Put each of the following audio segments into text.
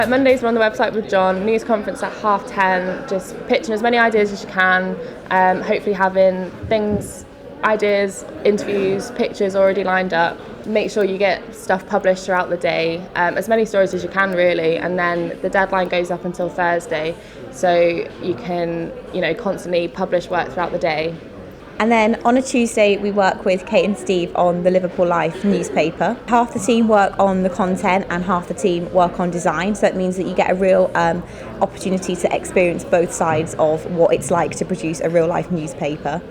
Mondays we're on the website with John, news conference at 10:30, just pitching as many ideas as you can, hopefully having ideas, interviews, pictures already lined up. Make sure you get stuff published throughout the day, as many stories as you can really, and then the deadline goes up until Thursday, so you can, constantly publish work throughout the day. And then on a Tuesday, we work with Kate and Steve on the Liverpool Life newspaper. Half the team work on the content and half the team work on design. So it means that you get a real opportunity to experience both sides of what it's like to produce a real life newspaper.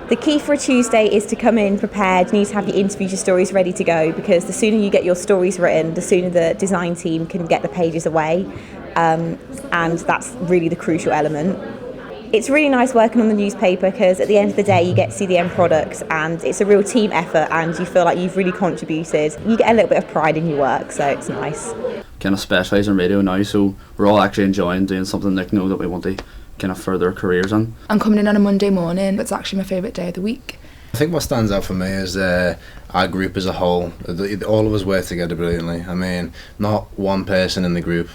The key for a Tuesday is to come in prepared. You need to have your interviews, your stories ready to go, because the sooner you get your stories written, the sooner the design team can get the pages away. And that's really the crucial element. It's really nice working on the newspaper because at the end of the day you get to see the end product and it's a real team effort and you feel like you've really contributed. You get a little bit of pride in your work, so it's nice. Kind of specialise in radio now, so we're all actually enjoying doing something that we want to kind of further our careers in. I'm coming in on a Monday morning. It's actually my favourite day of the week. I think what stands out for me is our group as a whole. All of us work together brilliantly. I mean, not one person in the group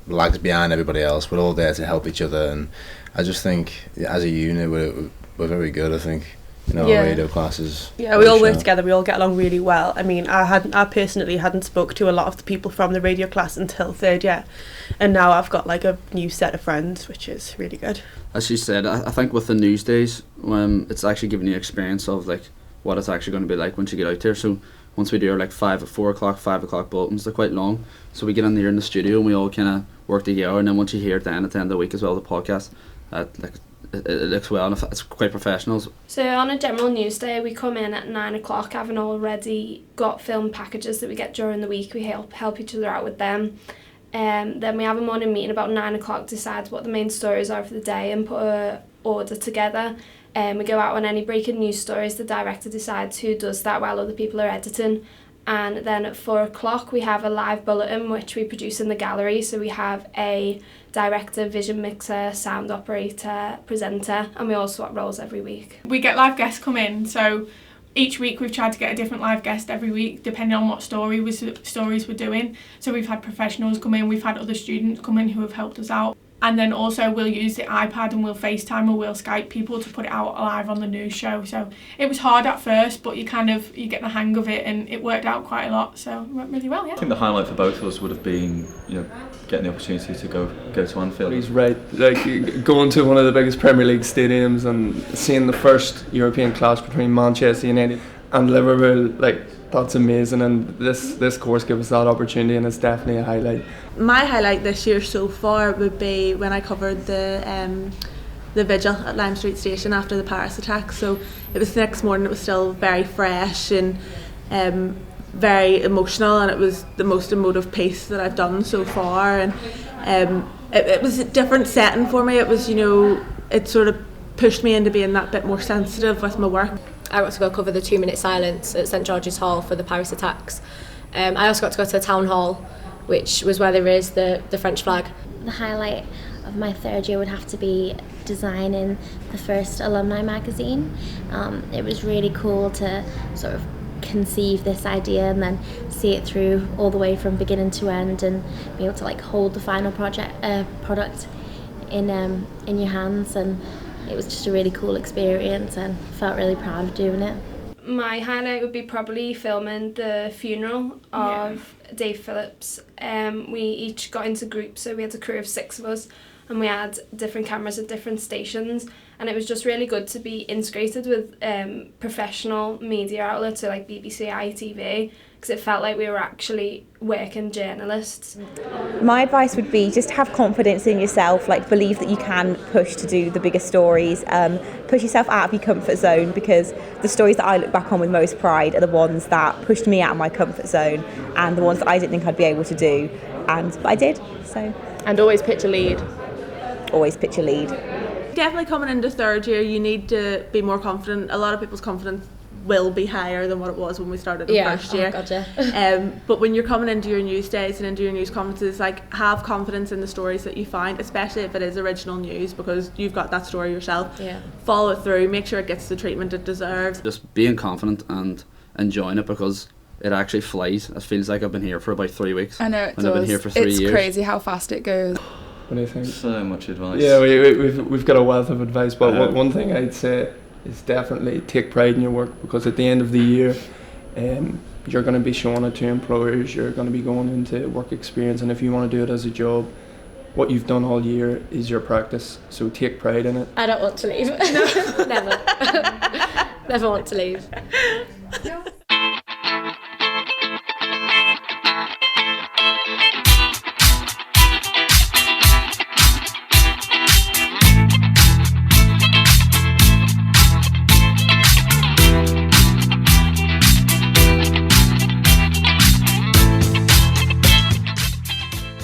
lags behind everybody else. We're all there to help each other, and I just think as a unit we're very good. I think our radio classes. Yeah, we all work together. We all get along really well. I mean, I personally hadn't spoke to a lot of the people from the radio class until third year, and now I've got like a new set of friends, which is really good. As she said, I think with the news days, it's actually giving you experience of like what it's actually going to be like once you get out there. So once we do our like 4 o'clock bulletins, they're quite long. So we get in there in the studio and we all kind of work together. And then once you hear it at the end of the week as well, the podcast, it looks well and it's quite professional. So on a general news day, we come in at 9 o'clock, having already got film packages that we get during the week. We help each other out with them. Then we have a morning meeting about 9 o'clock, decide what the main stories are for the day and put a order together. We go out on any breaking news stories. The director decides who does that while other people are editing. And then at 4 o'clock we have a live bulletin which we produce in the gallery. So we have a director, vision mixer, sound operator, presenter, and we all swap roles every week. We get live guests come in, so each week we've tried to get a different live guest every week depending on what stories we're doing. So we've had professionals come in, we've had other students come in who have helped us out. And then also we'll use the iPad and we'll FaceTime or we'll Skype people to put it out live on the news show. So it was hard at first, but you get the hang of it and it worked out quite a lot. So it went really well, yeah. I think the highlight for both of us would have been, getting the opportunity to go to Anfield. He's right, going to one of the biggest Premier League stadiums and seeing the first European clash between Manchester United and Liverpool, that's amazing, and this course gives us that opportunity, and it's definitely a highlight. My highlight this year so far would be when I covered the vigil at Lime Street Station after the Paris attack. So it was the next morning, it was still very fresh and very emotional, and it was the most emotive piece that I've done so far, and it was a different setting for me. It was, it sort of pushed me into being that bit more sensitive with my work. I got to go cover the 2-minute silence at St George's Hall for the Paris attacks. I also got to go to the town hall, which was where there is the French flag. The highlight of my third year would have to be designing the first alumni magazine. It was really cool to sort of conceive this idea and then see it through all the way from beginning to end and be able to hold the final product in your hands, and it was just a really cool experience and felt really proud of doing it. My highlight would be probably filming the funeral of Dave Phillips. We each got into groups, so we had a crew of 6 of us, and we had different cameras at different stations, and it was just really good to be integrated with professional media outlets, so like BBC, ITV, because it felt like we were actually working journalists. My advice would be just have confidence in yourself, believe that you can push to do the bigger stories, push yourself out of your comfort zone, because the stories that I look back on with most pride are the ones that pushed me out of my comfort zone and the ones that I didn't think I'd be able to do, but I did. So. And always pitch a lead. Always pitch a lead. Definitely coming into third year, you need to be more confident. A lot of people's confidence will be higher than what it was when we started in first year. Gotcha. But when you're coming into your news days and into your news conferences, have confidence in the stories that you find, especially if it is original news, because you've got that story yourself. Yeah. Follow it through, make sure it gets the treatment it deserves. Just being confident and enjoying it, because it actually flies. It feels like I've been here for about 3 weeks. I know it and does. I've been here for 3 years. It's crazy how fast it goes. What do you think? So much advice. Yeah, we've got a wealth of advice, but one thing I'd say is definitely take pride in your work, because at the end of the year, you're going to be showing it to employers, you're going to be going into work experience, and if you want to do it as a job, what you've done all year is your practice, so take pride in it. I don't want to leave. Never. Never want to leave.